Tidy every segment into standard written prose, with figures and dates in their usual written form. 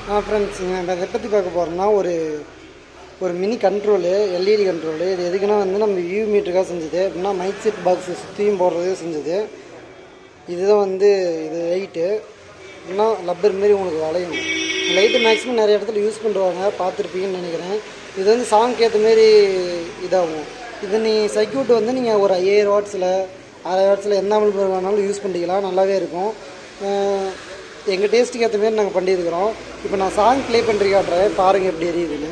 Friends, இப்போ இதை பற்றி பார்க்க போகிறோம்னா ஒரு மினி கண்ட்ரோலு, எல்இடி கண்ட்ரோலு. இது எதுக்குன்னா நம்ம வியூ மீட்டருக்காக செஞ்சது. அப்படின்னா மைக் செட் பாக்ஸு சுற்றியும் போடுறது செஞ்சது. இதுதான் இது லைட்டு. அப்படின்னா லப்பர் மாரி உங்களுக்கு வளையும். லைட்டு மேக்ஸிமம் நிறைய இடத்துல யூஸ் பண்ணுவாங்க, பார்த்துருப்பீங்கன்னு நினைக்கிறேன். இது சாங்க்கு ஏற்ற மாரி இதாகும். இது சர்க்யூட் நீங்கள் ஒரு 5000 வாட்ஸில் 1000 வாட்ஸில் எந்த அமல் வேணாலும் யூஸ் பண்ணிக்கலாம். நல்லாவே இருக்கும். எங்கள் டேஸ்ட்டுக்கு ஏற்ற மாரி நாங்கள் பண்ணியிருக்கிறோம். இப்போ நான் சாங் ப்ளே பண்ணி காட்டுறேன், பாருங்கள் எப்படி எரியுதுன்னு.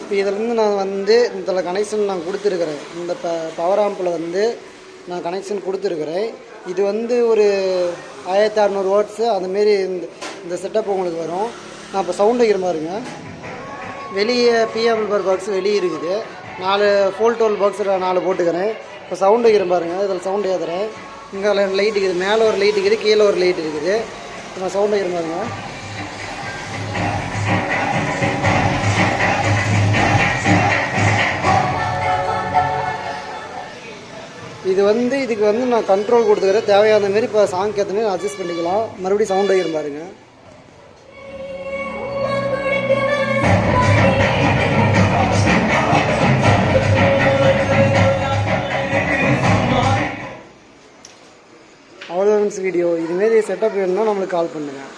இப்போ இதிலேருந்து நான் இதில் கனெக்ஷன் நான் கொடுத்துருக்குறேன். இந்த பவர் ஆம்பில் நான் கனெக்ஷன் கொடுத்துருக்குறேன். இது ஒரு 1600 வாட்ஸு அதுமாரி இந்த செட்டப் உங்களுக்கு வரும். நான் இப்போ சவுண்ட் வைக்கிற பாருங்க. வெளியே பிஎம்பிள் பாக்ஸ் வெளியே இருக்குது. 4 ஃபோல்ட் ஹோல் பாக்ஸில் 4 போட்டுக்கிறேன். இப்போ சவுண்ட் வைக்கிற பாருங்கள். இதில் சவுண்டு ஏற்றுறேன். இங்கே லைட் இருக்குது, மேலே ஒரு லைட் இருக்குது, கீழே ஒரு லைட் இருக்குது. இப்போ நான் சவுண்ட் வைக்கிற பாருங்க. இது இதுக்கு நான் கண்ட்ரோல் கொடுத்துக்கிறேன். தேவையான மாரி இப்போ சாங்க்கு ஏற்ற மாரி அட்ஜஸ்ட் பண்ணிக்கலாம். மறுபடியும் சவுண்ட் வைக்கிற பாருங்க. அவ்வளோதான் வீடியோ. இதுமாரி செட்டப் வேணும்னா நம்மளுக்கு கால் பண்ணுங்கள்.